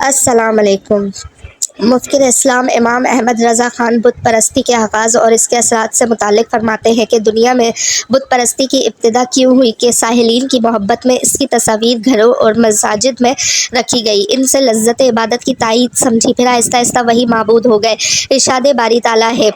السلام علیکم۔ مفکر اسلام امام احمد رضا خان بت پرستی کے آغاز اور اس کے اثرات سے متعلق فرماتے ہیں کہ دنیا میں بت پرستی کی ابتدا کیوں ہوئی کہ سائلین کی محبت میں اس کی تصاویر گھروں اور مساجد میں رکھی گئی، ان سے لذت عبادت کی تائید سمجھی، پھر آہستہ آہستہ وہی معبود ہو گئے۔ ارشاد باری تعالیٰ ہے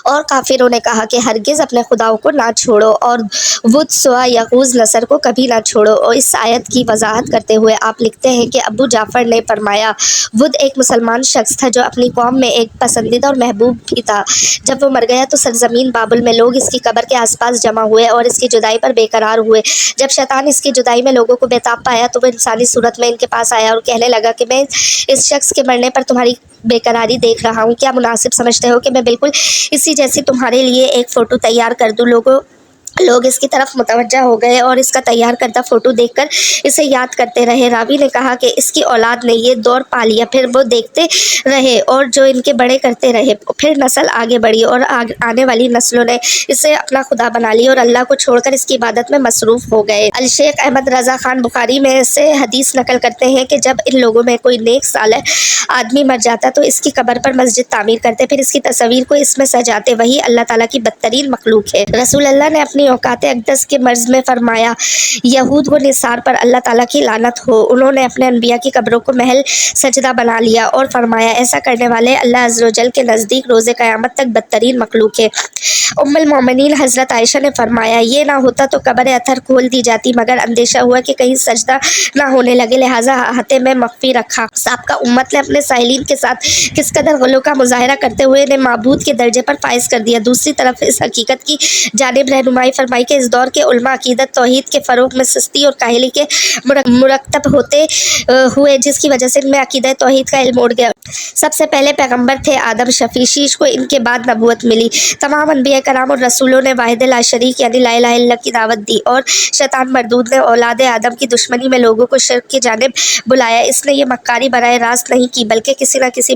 اور کافروں نے کہا کہ ہرگز اپنے خداؤں کو نہ چھوڑو اور ود سوا یغوث نصر کو کبھی نہ چھوڑو۔ اور اس آیت کی وضاحت کرتے ہوئے آپ لکھتے ہیں کہ ابو جعفر نے فرمایا، ود ایک مسلمان شخص تھا جو اپنی قوم میں ایک پسندیدہ اور محبوب بھی تھا۔ جب وہ مر گیا تو سرزمین بابل میں لوگ اس کی قبر کے آس پاس جمع ہوئے اور اس کی جدائی پر بے قرار ہوئے۔ جب شیطان اس کی جدائی میں لوگوں کو بےتاب پایا تو وہ انسانی صورت میں ان کے پاس آیا اور کہنے لگا کہ میں اس شخص کے مرنے پر تمہاری بے قراری دیکھ رہا ہوں، کیا مناسب سمجھتے ہو کہ میں بالکل اسی جیسی تمہارے لیے ایک فوٹو تیار کر دوں؟ لوگ اس کی طرف متوجہ ہو گئے اور اس کا تیار کردہ فوٹو دیکھ کر اسے یاد کرتے رہے۔ راوی نے کہا کہ اس کی اولاد نے یہ دور پا لیا، پھر وہ دیکھتے رہے اور جو ان کے بڑے کرتے رہے، پھر نسل آگے بڑھی اور آنے والی نسلوں نے اسے اپنا خدا بنا لیا اور اللہ کو چھوڑ کر اس کی عبادت میں مصروف ہو گئے۔ الشیخ احمد رضا خان بخاری میں سے حدیث نقل کرتے ہیں کہ جب ان لوگوں میں کوئی نیک صالح آدمی مر جاتا تو اس کی قبر پر مسجد تعمیر کرتے، پھر اس کی تصویر کو اس میں سجاتے، وہی اللہ تعالیٰ کی بدترین مخلوق ہے۔ رسول اللہ نے اپنی اوقات اقدس کے مرض میں فرمایا، یہود و نصار پر اللہ تعالیٰ کی لعنت ہو، انہوں نے اپنے انبیاء کی قبروں کو محل سجدہ بنا لیا، اور فرمایا ایسا کرنے والے اللہ عز و جل کے نزدیک روز قیامت تک بدترین مخلوق ہے۔ ام المومنین حضرت عائشہ نے فرمایا، یہ نہ ہوتا تو قبر اطہر کھول دی جاتی، مگر اندیشہ ہوا کہ کہیں سجدہ نہ ہونے لگے، لہٰذا احاطے میں مخفی رکھا۔ سابقہ امت نے اپنے سائلین کے ساتھ کس قدر غلو کا مظاہرہ کرتے ہوئے انہیں معبود کے درجے پر فائز کر دیا۔ دوسری طرف اس حقیقت کی جانب رہنمائی فرمائی کہ اس دور کے علماء عقیدت توحید کے فروغ میں سستی اور کاہلی کے مرتکب ہوتے ہوئے، جس کی وجہ سے ان میں عقیدہ توحید کا علم اڑ گیا۔ سب سے پہلے پیغمبر تھے آدم شفیع، شیش کو ان کے بعد نبوت ملی۔ تمام انبیاء کرام اور رسولوں نے واحد لا شریک یعنی لا الہ الا اللہ کی دعوت دی، اور شیطان مردود نے اولاد آدم کی دشمنی میں لوگوں کو شرک کی جانب بلایا۔ اس نے یہ مکاری براہ راست نہیں کی، بلکہ کسی نہ کسی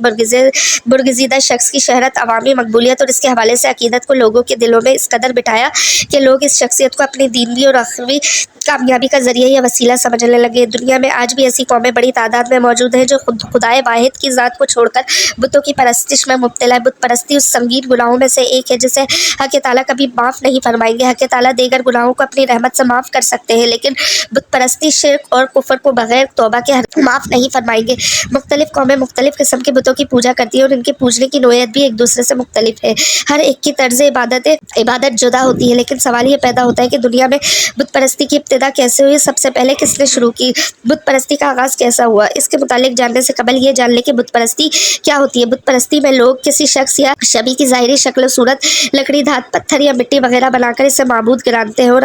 برگزیدہ شخص کی شہرت، عوامی مقبولیت اور اس کے حوالے سے عقیدت کو لوگوں کے دلوں میں اس قدر بٹھایا کہ لوگ اس شخصیت کو اپنی دینی اور اخروی کامیابی کا ذریعہ یا وسیلہ سمجھنے لگے۔ دنیا میں آج بھی ایسی قومیں بڑی تعداد میں موجود ہیں جو خدائے واحد کی ذات کو چھوڑ کر بتوں کی پرستش میں مبتلا ہے۔ بت پرستی اس سنگین گناہوں میں سے ایک ہے جسے حق تعالیٰ کبھی معاف نہیں فرمائیں گے۔ حق تعالیٰ دیگر گناہوں کو اپنی رحمت سے معاف کر سکتے ہیں، لیکن بت پرستی، شرک اور کفر کو بغیر توبہ کے معاف نہیں فرمائیں گے۔ مختلف قومیں مختلف قسم کے بتوں کی پوجا کرتی ہیں اور ان کے پوجنے کی نوعیت بھی ایک دوسرے سے مختلف ہے۔ ہر ایک کی طرز عبادت جدا ہوتی ہے، لیکن سوال یہ پیدا ہوتا ہے کہ دنیا میں بت پرستی کی ابتدا کیسے ہوئی؟ سب سے پہلے کس نے شروع کی؟ بت پرستی کا آغاز کیسا ہوا؟ اس کے متعلق جاننے سے قبل یہ جان لیں کہ بت پرستی کیا ہوتی ہے۔ بت پرستی میں لوگ کسی شخص یا شبیہ کی ظاہری شکل و صورت، لکڑی، دھات، پتھر یا مٹی وغیرہ بنا کر اسے معبود گرانتے ہیں اور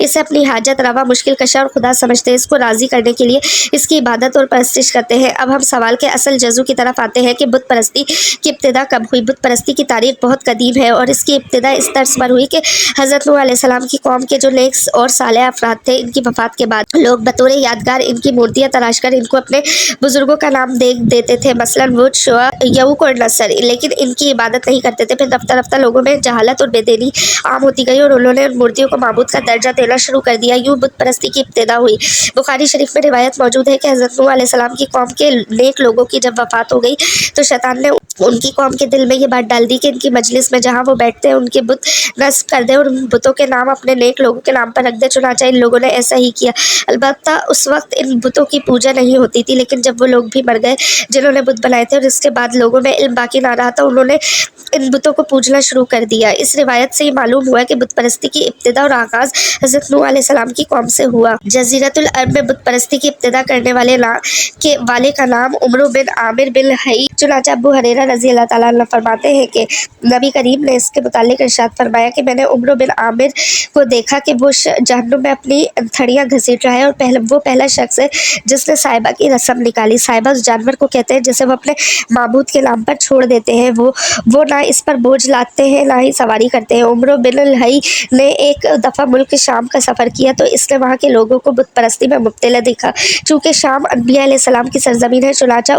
اسے اپنی حاجت روا، مشکل کشا اور خدا سمجھتے ہیں۔ اس کو راضی کرنے کے لیے اس کی عبادت اور پرستش کرتے ہیں۔ اب ہم سوال کے اصل جزو کی طرف آتے ہیں کہ بت پرستی کی ابتدا کب ہوئی؟ بت پرستی کی تاریخ بہت قدیم ہے اور اس کی ابتدا اس طرز پر ہوئی کہ حضرت نوح علیہ السلام کی قوم کے جو نیک اور صالح افراد تھے، ان کی وفات کے بعد لوگ بطور یادگار ان کی مورتیاں تراش کر ان کو اپنے بزرگوں کا نام دے دیتے تھے، مثلاً وود، شوا، یعوق اور نصر، لیکن ان کی عبادت نہیں کرتے تھے۔ پھر رفتہ رفتہ لوگوں میں جہالت اور بے دینی عام ہوتی گئی اور انہوں نے ان مورتیوں کو معبود کا درجہ دینا شروع کر دیا۔ یوں بت پرستی کی ابتدا ہوئی۔ بخاری شریف میں روایت موجود ہے کہ حضرت نوح علیہ السلام کی قوم کے نیک لوگوں کی جب وفات ہو گئی تو شیطان نے ان کی قوم کے دل میں یہ بات ڈال دی کہ ان کی مجلس میں جہاں وہ بیٹھتے ہیں ان کے بت نصب کر دیں اور ان بتوں کے نام اپنے نیک لوگوں کے نام پر رکھ دیں۔ چنانچہ ان لوگوں نے ایسا ہی کیا۔ البتہ اس وقت ان بتوں کی پوجا نہیں ہوتی تھی، لیکن جب وہ لوگ بھی مر گئے جنہوں نے بت بنائے تھے اور اس کے بعد لوگوں میں علم باقی نہ رہا تو انہوں نے ان بتوں کو پوجنا شروع کر دیا۔ اس روایت سے یہ معلوم ہوا کہ بت پرستی کی ابتدا اور آغاز حضرت نوح علیہ السلام کی قوم سے ہوا۔ جزیرۃ العرب میں بت پرستی کی ابتدا کرنے والے کا نام عمرو بن عامر بن لحی۔ چنانچہ ابو ہریرہ رضی اللہ تعالیٰ عنہ فرماتے ہیں کہ نبی کریم نے اس کے متعلق ارشاد فرمایا کہ میں نے عمرو بن عامر کو دیکھا کہ وہ جہنم میں اپنی تھڑیاں گھسیٹ رہا ہے، اور وہ پہلا شخص ہے جس نے صائبہ کی رسم نکالی۔ صائبہ اس جانور کو کہتے ہیں جسے وہ اپنے معبود کے نام پر چھوڑ دیتے ہیں۔ وہ نہ اس پر بوجھ لاتے ہیں نہ ہی سواری کرتے ہیں۔ عمرو بن لحی نے ایک دفعہ ملک شام کا سفر کیا تو اس نے وہاں کے لوگوں کو بت پرستی میں مبتلا دیکھا۔ چونکہ شام انبیاء علیہ السلام کی سرزمین ہے، چنانچہ